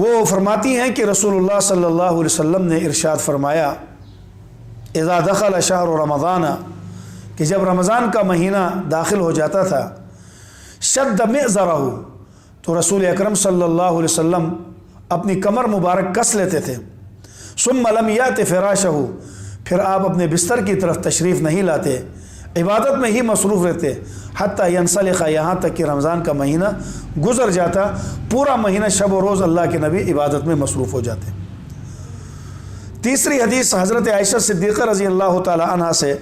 وہ فرماتی ہیں کہ رسول اللہ صلی اللہ علیہ وسلم نے ارشاد فرمایا اذا دخل شہر رمضان، کہ جب رمضان کا مہینہ داخل ہو جاتا تھا، شد مئزرہ، تو رسول اکرم صلی اللہ علیہ وسلم اپنی کمر مبارک کس لیتے تھے، ثم لم یأت فراشہ، پھر آپ اپنے بستر کی طرف تشریف نہیں لاتے، عبادت میں ہی مصروف رہتے، حتی ینسلخ، یہاں تک کہ رمضان کا مہینہ گزر جاتا، پورا مہینہ شب و روز اللہ کے نبی عبادت میں مصروف ہو جاتے۔ تیسری حدیث حضرت عائشہ صدیقہ رضی اللہ تعالی عنہ سے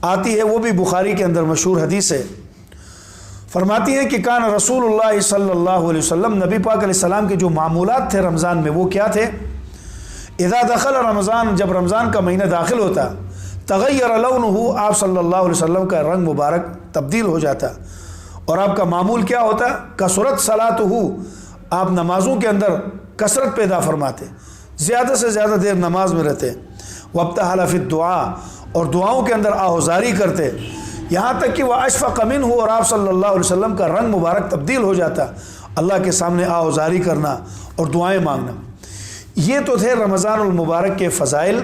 آتی ہے، وہ بھی بخاری کے اندر مشہور حدیث ہے۔ فرماتی ہیں کہ کان رسول اللہ صلی اللہ علیہ وسلم، نبی پاک علیہ السلام کے جو معمولات تھے رمضان میں وہ کیا تھے؟ اذا دخل رمضان، جب رمضان کا مہینہ داخل ہوتا، تغیر لونہ، آپ صلی اللہ علیہ وسلم کا رنگ مبارک تبدیل ہو جاتا، اور آپ کا معمول کیا ہوتا؟ کثرت صلاتہ، آپ نمازوں کے اندر کثرت پیدا فرماتے، زیادہ سے زیادہ دیر نماز میں رہتے، وابتہل فی الدعاء، اور دعاؤں کے اندر آہوزاری کرتے، یہاں تک کہ وہ اشفق منہ، اور آپ صلی اللہ علیہ وسلم کا رنگ مبارک تبدیل ہو جاتا، اللہ کے سامنے آہوزاری کرنا اور دعائیں مانگنا۔ یہ تو تھے رمضان المبارک کے فضائل۔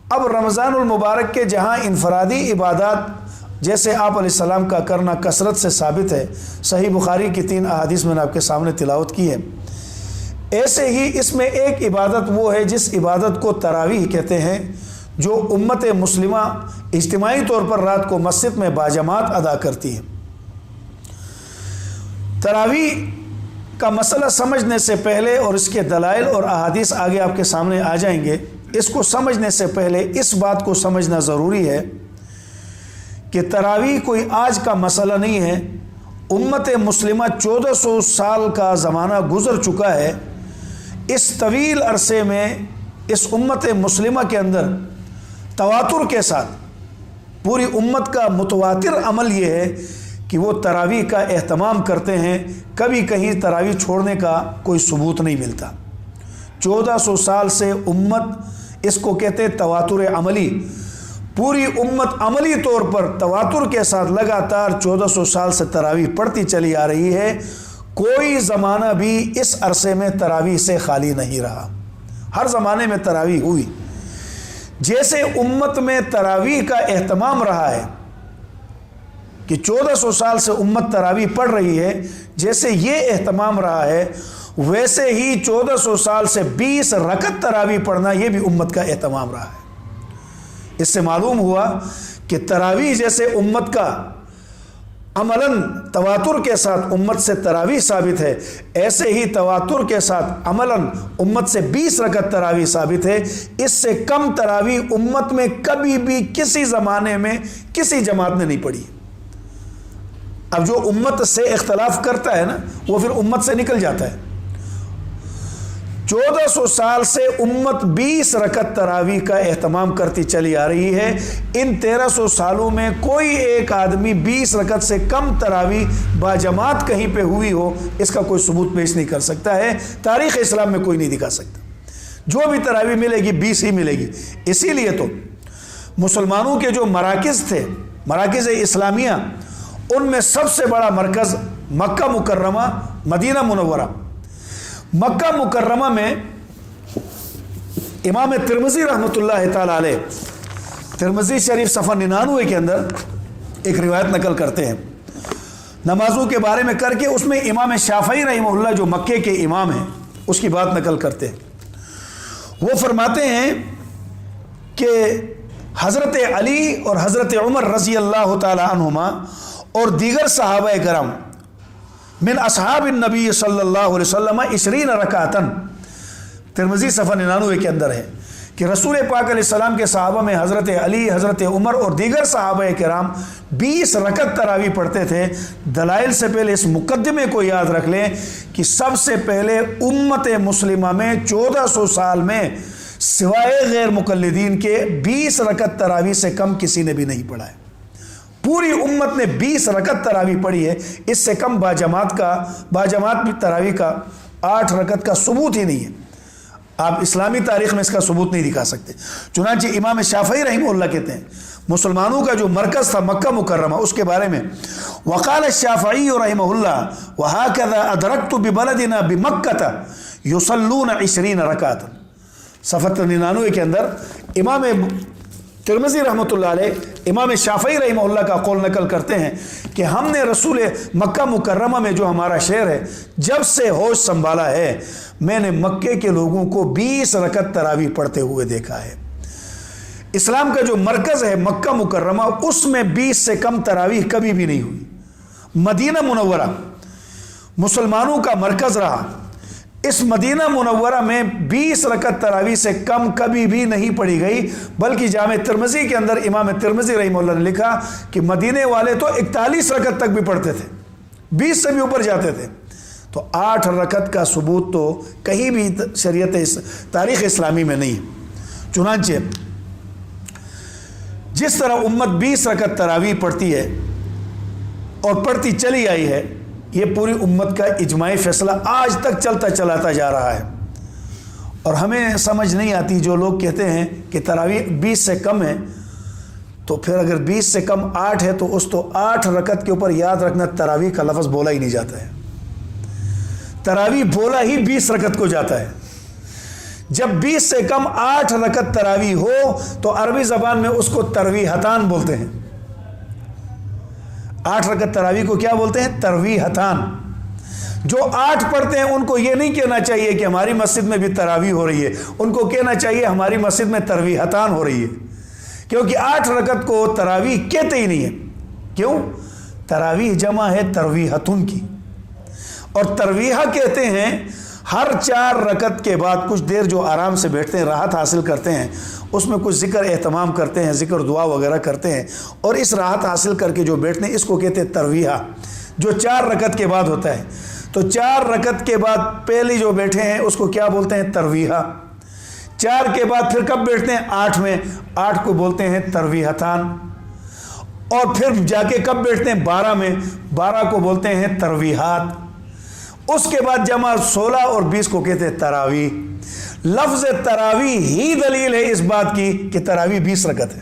اب رمضان المبارک کے جہاں انفرادی عبادات جیسے آپ علیہ السلام کا کرنا کثرت سے ثابت ہے، صحیح بخاری کی 3 احادیث میں نے آپ کے سامنے تلاوت کی ہے، ایسے ہی اس میں ایک عبادت وہ ہے جس عبادت کو تراویح کہتے ہیں، جو امت مسلمہ اجتماعی طور پر رات کو مسجد میں باجماعت ادا کرتی ہے۔ تراویح کا مسئلہ سمجھنے سے پہلے، اور اس کے دلائل اور احادیث آگے آپ کے سامنے آ جائیں گے، اس کو سمجھنے سے پہلے اس بات کو سمجھنا ضروری ہے کہ تراویح کوئی آج کا مسئلہ نہیں ہے۔ امت مسلمہ 1400 سال کا زمانہ گزر چکا ہے، اس طویل عرصے میں اس امت مسلمہ کے اندر تواتر کے ساتھ پوری امت کا متواتر عمل یہ ہے کہ وہ تراویح کا اہتمام کرتے ہیں، کبھی کہیں تراویح چھوڑنے کا کوئی ثبوت نہیں ملتا۔ 1400 سال سے امت، اس کو کہتے ہیں تواتر عملی، پوری امت عملی طور پر تواتر کے ساتھ لگاتار 1400 سال سے تراویح پڑھتی چلی آ رہی ہے۔ کوئی زمانہ بھی اس عرصے میں تراویح سے خالی نہیں رہا، ہر زمانے میں تراویح ہوئی۔ جیسے امت میں تراویح کا اہتمام رہا ہے کہ 1400 سال سے امت تراویح پڑھ رہی ہے، جیسے یہ اہتمام رہا ہے، ویسے ہی 1400 سال سے 20 رکعت تراویح پڑھنا یہ بھی امت کا اہتمام رہا ہے۔ اس سے معلوم ہوا کہ تراویح جیسے امت کا عملاً تواتر کے ساتھ امت سے تراویح ثابت ہے، ایسے ہی تواتر کے ساتھ عملاً امت سے 20 رکعت تراویح ثابت ہے۔ اس سے کم تراویح امت میں کبھی بھی کسی زمانے میں کسی جماعت نے نہیں پڑھی۔ اب جو امت سے اختلاف کرتا ہے نا، وہ پھر امت سے نکل جاتا ہے۔ 1400 سال سے امت 20 رکعت تراویح کا اہتمام کرتی چلی آ رہی ہے۔ ان 1300 سالوں میں کوئی ایک آدمی 20 رکعت سے کم تراویح باجماعت کہیں پہ ہوئی ہو، اس کا کوئی ثبوت پیش نہیں کر سکتا ہے، تاریخ اسلام میں کوئی نہیں دکھا سکتا۔ جو بھی تراویح ملے گی 20 ہی ملے گی۔ اسی لیے تو مسلمانوں کے جو مراکز تھے، مراکز اسلامیہ، ان میں سب سے بڑا مرکز مکہ مکرمہ، مدینہ منورہ۔ مکہ مکرمہ میں امام ترمذی رحمۃ اللہ تعالی علیہ، ترمذی شریف صفحہ 99 کے اندر ایک روایت نقل کرتے ہیں نمازوں کے بارے میں کر کے، اس میں امام شافعی رحمہ اللہ جو مکے کے امام ہیں اس کی بات نقل کرتے ہیں۔ وہ فرماتے ہیں کہ حضرت علی اور حضرت عمر رضی اللہ تعالی عنہما اور دیگر صحابہ کرام من اصحاب النبی صلی اللہ علیہ وسلم 20 رکعتاً، ترمذی صفحہ 99 کے اندر ہے کہ رسول پاک علیہ السلام کے صحابہ میں حضرت علی، حضرت عمر اور دیگر صحابہ کرام 20 رکعت تراویح پڑھتے تھے۔ دلائل سے پہلے اس مقدمے کو یاد رکھ لیں کہ سب سے پہلے امت مسلمہ میں 1400 سال میں سوائے غیر مقلدین کے 20 رکعت تراویح سے کم کسی نے بھی نہیں پڑھا ہے۔ پوری امت نے 20 رکعت تراویح پڑھی ہے، اس سے کم باجماعت بھی تراویح کا 8 رکعت کا ثبوت ہی نہیں ہے۔ آپ اسلامی تاریخ میں اس کا ثبوت نہیں دکھا سکتے۔ چنانچہ امام شافعی رحمہ اللہ کہتے ہیں مسلمانوں کا جو مرکز تھا مکہ مکرمہ، اس کے بارے میں وقال الشافعی رحمہ اللہ وہکذا ادرکت ببلدنا بمکہ یصلون 20 رکعۃ۔ صفحہ 99 کے اندر امام ترمذی رحمۃ اللہ علیہ امام شافعی رحمہ اللہ کا قول نقل کرتے ہیں کہ ہم نے رسول مکہ مکرمہ میں جو ہمارا شہر ہے، جب سے ہوش سنبھالا ہے میں نے مکے کے لوگوں کو 20 رکعت تراویح پڑھتے ہوئے دیکھا ہے۔ اسلام کا جو مرکز ہے مکہ مکرمہ، اس میں 20 سے کم تراویح کبھی بھی نہیں ہوئی۔ مدینہ منورہ مسلمانوں کا مرکز رہا، اس مدینہ منورہ میں 20 رکعت تراویح سے کم کبھی بھی نہیں پڑھی گئی، بلکہ جامع ترمذی کے اندر امام ترمذی رحمہ اللہ نے لکھا کہ مدینے والے تو 41 رکعت تک بھی پڑھتے تھے، 20 سے بھی اوپر جاتے تھے۔ تو 8 رکعت کا ثبوت تو کہیں بھی شریعت تاریخ اسلامی میں نہیں ہے۔ چنانچہ جس طرح امت 20 رکعت تراویح پڑھتی ہے اور پڑھتی چلی آئی ہے، یہ پوری امت کا اجماعی فیصلہ آج تک چلتا چلاتا جا رہا ہے۔ اور ہمیں سمجھ نہیں آتی جو لوگ کہتے ہیں کہ تراویح 20 سے کم ہے، تو پھر اگر 20 سے کم 8 ہے تو اس تو 8 رکعت کے اوپر یاد رکھنا تراویح کا لفظ بولا ہی نہیں جاتا ہے۔ تراویح بولا ہی 20 رکعت کو جاتا ہے۔ جب 20 سے کم 8 رکعت تراویح ہو تو عربی زبان میں اس کو ترویحتان بولتے ہیں۔ 8 رکعت تراویح کو کیا بولتے ہیں؟ ترویحتان۔ جو 8 پڑھتے ہیں ان کو یہ نہیں کہنا چاہیے کہ ہماری مسجد میں بھی تراویح ہو رہی ہے، ان کو کہنا چاہیے ہماری مسجد میں ترویحتان ہو رہی ہے، کیونکہ 8 رکعت کو تراویح کہتے ہی نہیں ہے۔ کیوں؟ تراویح جمع ہے ترویحتن کی، اور ترویحہ کہتے ہیں ہر 4 رکعت کے بعد کچھ دیر جو آرام سے بیٹھتے ہیں، راحت حاصل کرتے ہیں، اس میں کچھ ذکر اہتمام کرتے ہیں، ذکر دعا وغیرہ کرتے ہیں، اور اس راحت حاصل کر کے جو بیٹھتے ہیں اس کو کہتے ہیں ترویحہ، جو 4 رکعت کے بعد ہوتا ہے۔ تو 4 رکعت کے بعد پہلی جو بیٹھے ہیں اس کو کیا بولتے ہیں؟ ترویحہ۔ 4 کے بعد پھر کب بیٹھتے ہیں؟ 8 میں، 8 کو بولتے ہیں ترویحتان۔ اور پھر جا کے کب بیٹھتے ہیں؟ 12 میں، 12 کو بولتے ہیں ترویحات۔ اس کے بعد جمع 16 اور 20 کو کہتے ہیں تراویح۔ لفظ تراویح ہی دلیل ہے اس بات کی کہ تراویح 20 رکعت ہے۔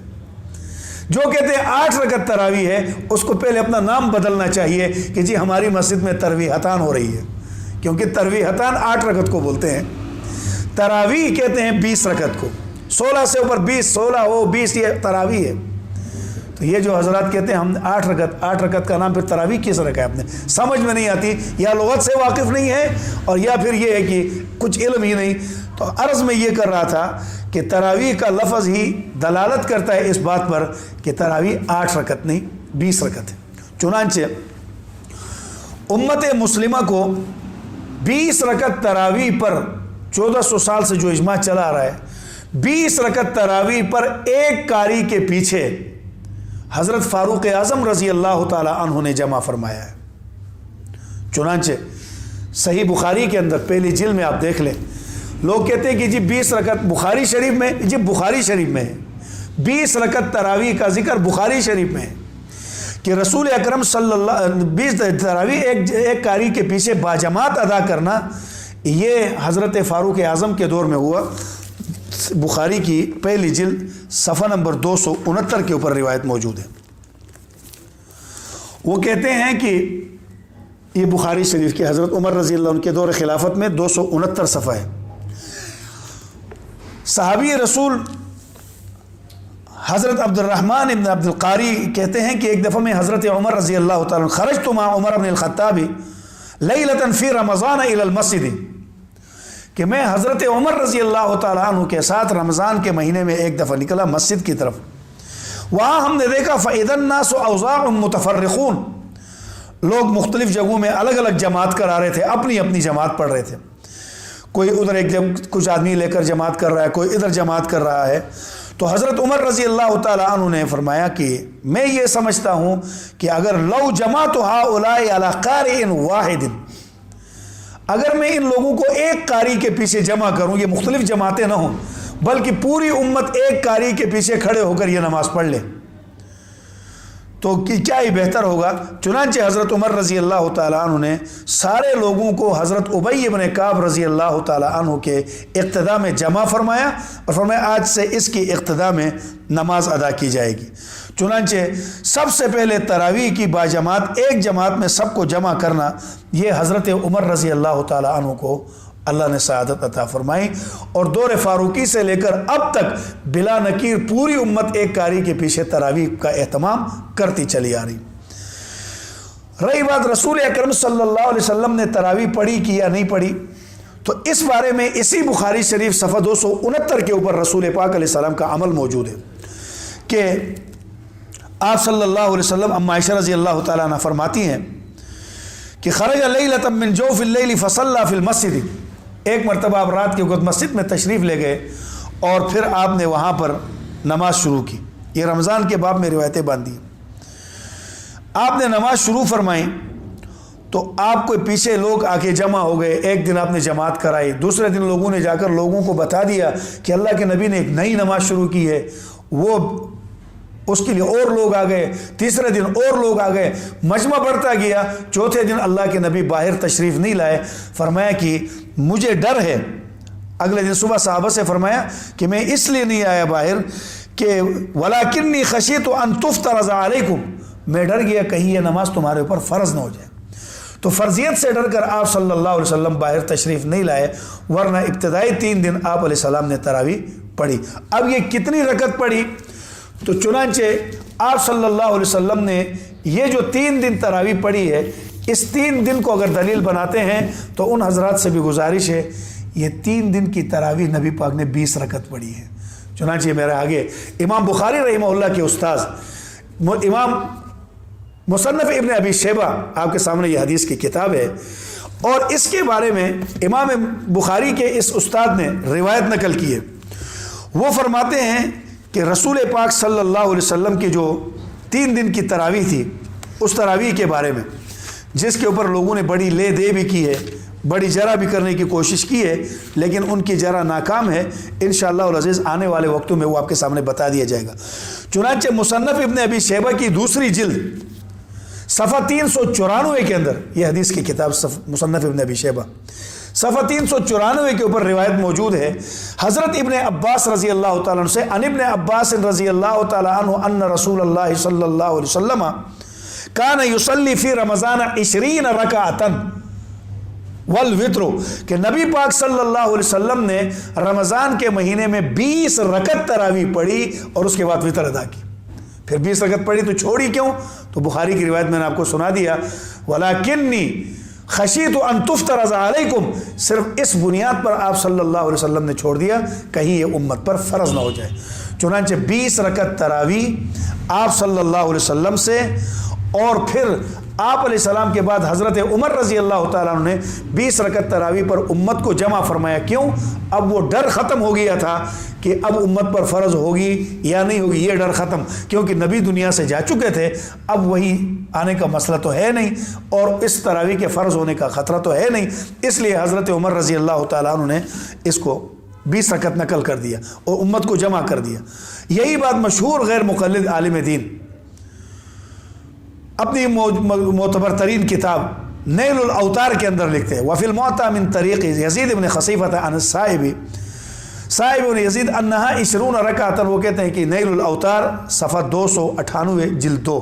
جو کہتے ہیں 8 رکعت تراویح ہے، اس کو پہلے اپنا نام بدلنا چاہیے کہ جی ہماری مسجد میں ترویحتان ہو رہی ہے، کیونکہ ترویحتان 8 رکعت کو بولتے ہیں، تراویح کہتے ہیں 20 رکعت کو۔ 16 سے اوپر 20، 16 ہو 20، یہ تراویح ہے۔ تو یہ جو حضرات کہتے ہیں ہم 8 رکعت کا نام پھر تراویح کس رکھا ہے، آپ نے سمجھ میں نہیں آتی، یا لغت سے واقف نہیں ہے، اور یا پھر یہ ہے کہ کچھ علم ہی نہیں۔ تو عرض میں یہ کر رہا تھا کہ تراویح کا لفظ ہی دلالت کرتا ہے اس بات پر کہ تراویح 8 رکعت نہیں 20 رکعت ہے۔ چنانچہ امت مسلمہ کو 20 رکعت تراویح پر 1400 سال سے جو اجماع چلا آ رہا ہے، 20 رکعت تراویح پر ایک قاری کے پیچھے حضرت فاروق اعظم رضی اللہ تعالی عنہ نے جمع فرمایا ہے۔ چنانچہ صحیح بخاری کے اندر پہلی جلد میں آپ دیکھ لیں، لوگ کہتے ہیں کہ جی 20 رکعت بخاری شریف میں، جی بخاری شریف میں ہے 20 رکعت تراویح کا ذکر، بخاری شریف میں ہے کہ رسول اکرم صلی اللہ 20 تراویح ایک قاری کے پیچھے باجماعت ادا کرنا، یہ حضرت فاروق اعظم کے دور میں ہوا۔ بخاری کی پہلی جلد صفحہ نمبر 269 کے اوپر روایت موجود ہے۔ وہ کہتے ہیں کہ یہ بخاری شریف کے حضرت عمر رضی اللہ عنہ کے دور خلافت میں 269 صفحہ ہے۔ صحابی رسول حضرت عبد الرحمن ابن عبد القاری کہتے ہیں کہ ایک دفعہ میں حضرت عمر رضی اللہ تعالیٰ خرجت مع عمر بن الخطاب لیلۃ فی رمضان الی المسجد، کہ میں حضرت عمر رضی اللہ تعالیٰ عنہ کے ساتھ رمضان کے مہینے میں ایک دفعہ نکلا مسجد کی طرف۔ وہاں ہم نے دیکھا فَإِذَا النَّاسُ أَوْزَاعٌ مُتَفَرِّقُونَ، لوگ مختلف جگہوں میں الگ الگ جماعت کرا رہے تھے، اپنی اپنی جماعت پڑھ رہے تھے، کوئی ادھر ایک کچھ آدمی لے کر جماعت کر رہا ہے، کوئی ادھر جماعت کر رہا ہے۔ تو حضرت عمر رضی اللہ تعالیٰ عنہ نے فرمایا کہ میں یہ سمجھتا ہوں کہ اگر لو جمعت هؤلاء على قارئ واحد، اگر میں ان لوگوں کو ایک قاری کے پیچھے جمع کروں، یہ مختلف جماعتیں نہ ہوں بلکہ پوری امت ایک قاری کے پیچھے کھڑے ہو کر یہ نماز پڑھ لے، تو کیا ہی بہتر ہوگا۔ چنانچہ حضرت عمر رضی اللہ تعالیٰ عنہ نے سارے لوگوں کو حضرت ابی ابن کعب رضی اللہ تعالیٰ عنہ کے اقتداء میں جمع فرمایا اور فرمایا آج سے اس کی اقتداء میں نماز ادا کی جائے گی۔ چنانچہ سب سے پہلے تراویح کی باجماعت ایک جماعت میں سب کو جمع کرنا، یہ حضرت عمر رضی اللہ تعالیٰ عنہ کو اللہ نے سعادت عطا فرمائی، اور دور فاروقی سے لے کر اب تک بلا نکیر پوری امت ایک قاری کے پیچھے تراویح کا اہتمام کرتی چلی آ رہی۔ رہی بات رسول اکرم صلی اللہ علیہ وسلم نے تراویح پڑھی کی یا نہیں پڑھی، تو اس بارے میں اسی بخاری شریف صفحہ 269 کے اوپر رسول پاک علیہ السلام کا عمل موجود ہے کہ آپ صلی اللہ علیہ وسلم ام عائشہ رضی اللہ تعالیٰ عنہ فرماتی ہیں کہ خرج لیلۃ من جوف اللیل فصلی فی المسجد، ایک مرتبہ آپ رات کے وقت مسجد میں تشریف لے گئے اور پھر آپ نے وہاں پر نماز شروع کی۔ یہ رمضان کے باب میں روایتیں باندھی، آپ نے نماز شروع فرمائی تو آپ کو پیچھے لوگ آ کے جمع ہو گئے، ایک دن آپ نے جماعت کرائی، دوسرے دن لوگوں نے جا کر لوگوں کو بتا دیا کہ اللہ کے نبی نے ایک نئی نماز شروع کی ہے، وہ اس کے لیے اور لوگ آ گئے، تیسرے دن اور لوگ آ گئے، مجمع بڑھتا گیا۔ چوتھے دن اللہ کے نبی باہر تشریف نہیں لائے، فرمایا کہ مجھے ڈر ہے۔ اگلے دن صبح صحابہ سے فرمایا کہ میں اس لیے نہیں آیا باہر کہ وَلَكِنِّي خَشِيتُ أَن تُفْتَرَضَ عَلَيْكُمْ، میں ڈر گیا کہیں یہ نماز تمہارے اوپر فرض نہ ہو جائے۔ تو فرضیت سے ڈر کر آپ صلی اللہ علیہ وسلم باہر تشریف نہیں لائے، ورنہ ابتدائی 3 دن آپ علیہ السلام نے تراویح پڑھی۔ اب یہ کتنی رکعت پڑھی؟ تو چنانچہ آپ صلی اللہ علیہ وسلم نے یہ جو 3 دن تراویح پڑھی ہے، اس 3 دن کو اگر دلیل بناتے ہیں تو ان حضرات سے بھی گزارش ہے، یہ 3 دن کی تراویح نبی پاک نے 20 رکعت پڑھی ہے۔ چنانچہ میرے آگے امام بخاری رحمہ اللہ کے استاذ امام مصنف ابن ابی شیبہ، آپ کے سامنے یہ حدیث کی کتاب ہے، اور اس کے بارے میں امام بخاری کے اس استاد نے روایت نقل کی ہے۔ وہ فرماتے ہیں کہ رسول پاک صلی اللہ علیہ وسلم کی جو 3 دن کی تراویح تھی، اس تراویح کے بارے میں جس کے اوپر لوگوں نے بڑی لے دے بھی کی ہے، بڑی جرا بھی کرنے کی کوشش کی ہے، لیکن ان کی جرا ناکام ہے، انشاءاللہ العزیز آنے والے وقتوں میں وہ آپ کے سامنے بتا دیا جائے گا۔ چنانچہ مصنف ابن ابی شیبہ کی دوسری جلد صفحہ 394 کے اندر، یہ حدیث کی کتاب مصنف ابن ابی شیبہ صفحہ 394 کے اوپر روایت موجود ہے، حضرت ابن عباس رضی اللہ تعالیٰ عنہ سے، ان ابن عباس رضی اللہ تعالیٰ عنہ ان رسول اللہ صلی اللہ علیہ وسلم کان یصلی فی رمضان 20 رکعتا والوتر، کہ نبی پاک صلی اللہ علیہ وسلم نے رمضان کے مہینے میں 20 رکعت تراویح پڑھی اور اس کے بعد وتر ادا کی۔ پھر 20 رکعت پڑھی تو چھوڑی کیوں؟ تو بخاری کی روایت میں نے آپ کو سنا دیا، وَلَكِنِّي خشیت ان تفترض علیکم، صرف اس بنیاد پر آپ صلی اللہ علیہ وسلم نے چھوڑ دیا کہیں یہ امت پر فرض نہ ہو جائے۔ چنانچہ 20 رکعت تراویح آپ صلی اللہ علیہ وسلم سے، اور پھر آپ علیہ السلام کے بعد حضرت عمر رضی اللہ تعالیٰ عنہ نے 20 رکعت تراویح پر امت کو جمع فرمایا۔ کیوں؟ اب وہ ڈر ختم ہو گیا تھا کہ اب امت پر فرض ہوگی یا نہیں ہوگی، یہ ڈر ختم، کیونکہ نبی دنیا سے جا چکے تھے، اب وہی آنے کا مسئلہ تو ہے نہیں اور اس تراویح کے فرض ہونے کا خطرہ تو ہے نہیں، اس لیے حضرت عمر رضی اللہ تعالیٰ عنہ نے اس کو 20 رکعت نقل کر دیا اور امت کو جمع کر دیا۔ یہی بات مشہور غیر مقلد عالم دین اپنی معتبر ترین کتاب نیل الاوتار کے اندر لکھتے ہیں، وفی المعطا من طریق یزید بن خصیفۃ عن الصائب بن یزید انہا 20 رکعتا، وہ کہتے ہیں کہ نیل الاوتار صفحہ 298 جلد 2،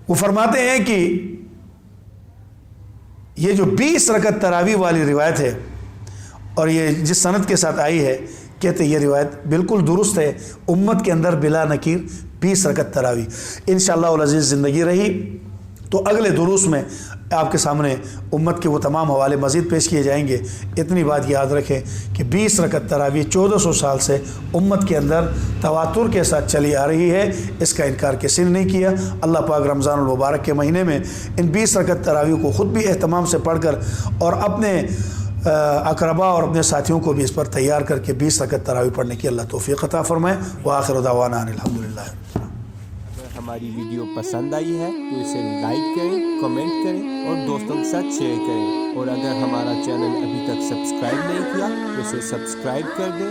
وہ فرماتے ہیں کہ یہ جو 20 رکعت تراویح والی روایت ہے اور یہ جس سند کے ساتھ آئی ہے، کہتے ہیں یہ روایت بالکل درست ہے، امت کے اندر بلا نکیر 20 رکعت تراویح۔ انشاءاللہ العزیز زندگی رہی تو اگلے دروس میں آپ کے سامنے امت کے وہ تمام حوالے مزید پیش کیے جائیں گے۔ اتنی بات یاد رکھیں کہ 20 رکعت تراویح 1400 سال سے امت کے اندر تواتر کے ساتھ چلی آ رہی ہے، اس کا انکار کسی نے نہیں کیا۔ اللہ پاک رمضان المبارک کے مہینے میں ان 20 رکعت تراویح کو خود بھی اہتمام سے پڑھ کر اور اپنے اقربا اور اپنے ساتھیوں کو بھی اس پر تیار کر کے 20 رکعت تراویح پڑھنے کی اللہ توفیق عطا فرمائے۔ وآخر دعوانا ان الحمدللہ۔ اگر ہماری ویڈیو پسند آئی ہے تو اسے لائک کریں، کمنٹ کریں اور دوستوں کے ساتھ شیئر کریں، اور اگر ہمارا چینل ابھی تک سبسکرائب نہیں کیا تو اسے سبسکرائب کر دیں